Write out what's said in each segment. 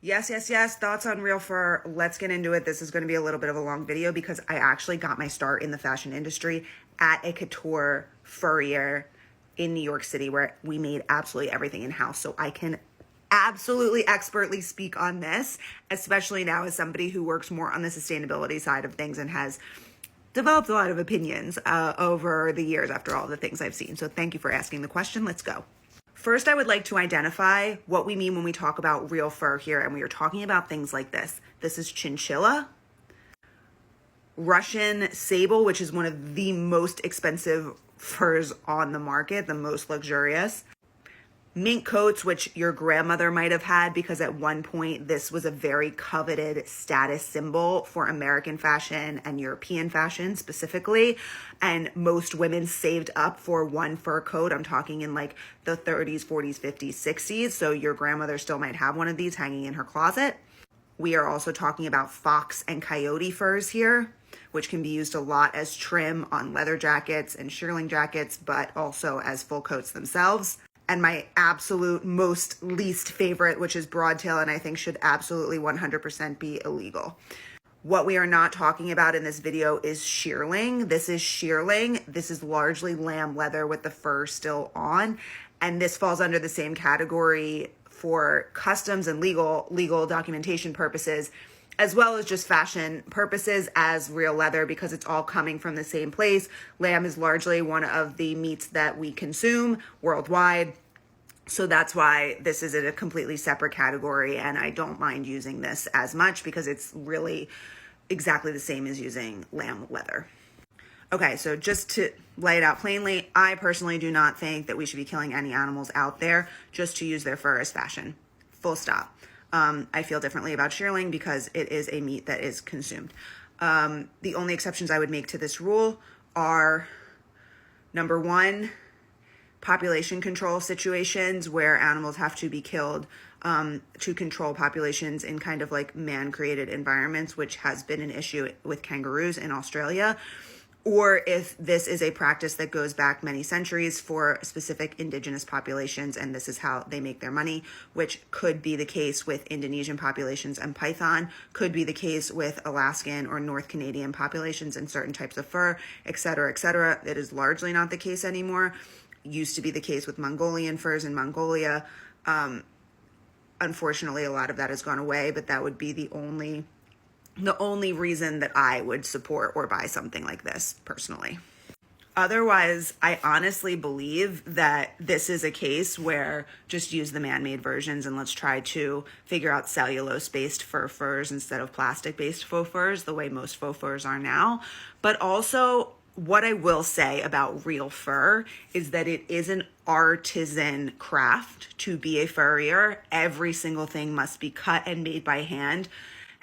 Yes. Thoughts on real fur. Let's get into it. This is going to be a little bit of a long video because I actually got my start in the fashion industry at a couture furrier in New York City where we made absolutely everything in-house. So I can absolutely expertly speak on this, especially now as somebody who works more on the sustainability side of things and has developed a lot of opinions over the years after all the things I've seen. So thank you for asking the question. Let's go. First, I would like to identify what we mean when we talk about real fur here, and we are talking about things like this. This is chinchilla, Russian sable, which is one of the most expensive furs on the market, the most luxurious. Mink coats, which your grandmother might have had because at one point this was a very coveted status symbol for American fashion and European fashion specifically. And most women saved up for one fur coat. I'm talking in like the 30s, 40s, 50s, 60s. So your grandmother still might have one of these hanging in her closet. We are also talking about fox and coyote furs here, which can be used a lot as trim on leather jackets and shearling jackets, but also as full coats themselves. And my absolute most least favorite, which is broadtail, and I think should absolutely 100% be illegal. What we are not talking about in this video is shearling. This is shearling. This is largely lamb leather with the fur still on. And this falls under the same category for customs and legal documentation purposes, as well as just fashion purposes as real leather because it's all coming from the same place. Lamb is largely one of the meats that we consume worldwide. So that's why this is in a completely separate category, and I don't mind using this as much because it's really exactly the same as using lamb leather. Okay, so just to lay it out plainly, I personally do not think that we should be killing any animals out there just to use their fur as fashion. Full stop. I feel differently about shearling because it is a meat that is consumed. The only exceptions I would make to this rule are, number one, population control situations where animals have to be killed to control populations in kind of like man-created environments, which has been an issue with kangaroos in Australia. Or if this is a practice that goes back many centuries for specific indigenous populations, and this is how they make their money, which could be the case with Indonesian populations and python, could be the case with Alaskan or North Canadian populations and certain types of fur, et cetera, et cetera. It is largely not the case anymore. Used to be the case with Mongolian furs in Mongolia. Unfortunately, a lot of that has gone away, but that would be the only reason that I would support or buy something like this personally. Otherwise, I honestly believe that this is a case where just use the man-made versions and let's try to figure out cellulose-based furs instead of plastic-based faux furs, the way most faux furs are now. But also, what I will say about real fur is that it is an artisan craft to be a furrier. Every single thing must be cut and made by hand.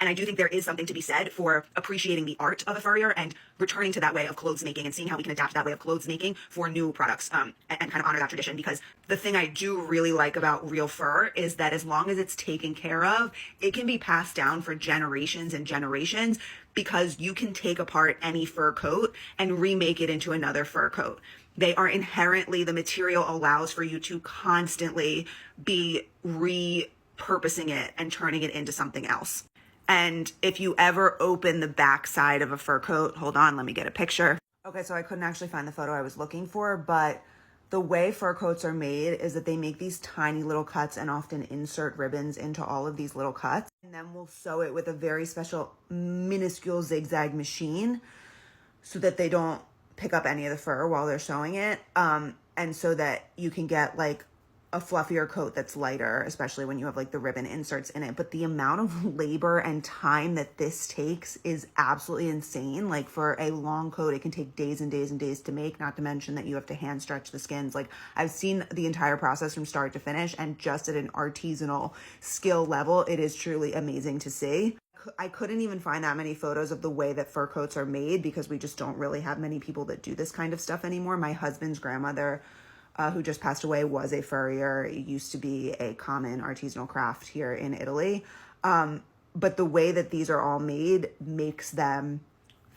And I do think there is something to be said for appreciating the art of a furrier and returning to that way of clothes making and seeing how we can adapt that way of clothes making for new products and kind of honor that tradition. Because the thing I do really like about real fur is that as long as it's taken care of, it can be passed down for generations and generations because you can take apart any fur coat and remake it into another fur coat. They are inherently, the material allows for you to constantly be repurposing it and turning it into something else. And if you ever open the back side of a fur coat, hold on, let me get a picture. Okay, so I couldn't actually find the photo I was looking for, but the way fur coats are made is that they make these tiny little cuts and often insert ribbons into all of these little cuts. And then we'll sew it with a very special minuscule zigzag machine so that they don't pick up any of the fur while they're sewing it. And so that you can get like a fluffier coat that's lighter, especially when you have like the ribbon inserts in it. But the amount of labor and time that this takes is absolutely insane. Like for a long coat, it can take days and days and days to make, not to mention that you have to hand stretch the skins. Like I've seen the entire process from start to finish, and just at an artisanal skill level, it is truly amazing to see. I couldn't even find that many photos of the way that fur coats are made because we just don't really have many people that do this kind of stuff anymore. My husband's grandmother, who just passed away, was a furrier. It used to be a common artisanal craft here in Italy. But the way that these are all made makes them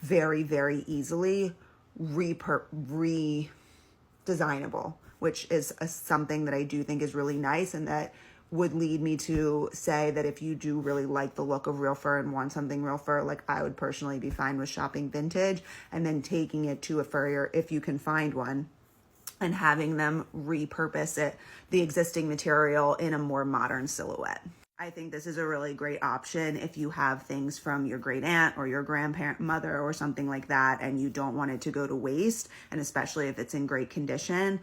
very, very easily redesignable, which is something that I do think is really nice, and that would lead me to say that if you do really like the look of real fur and want something real fur, like I would personally be fine with shopping vintage and then taking it to a furrier if you can find one and having them repurpose it, the existing material, in a more modern silhouette. I think this is a really great option if you have things from your great aunt or your grandparent mother or something like that and you don't want it to go to waste, and especially if it's in great condition,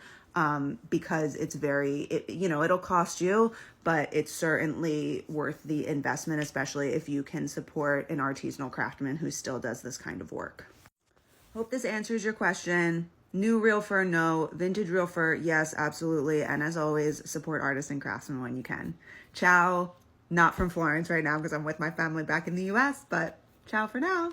because it's it'll cost you, but it's certainly worth the investment, especially if you can support an artisanal craftsman who still does this kind of work. Hope this answers your question. New real fur, no. Vintage real fur, yes, absolutely. And as always, support artists and craftsmen when you can. Ciao. Not from Florence right now because I'm with my family back in the US, but ciao for now.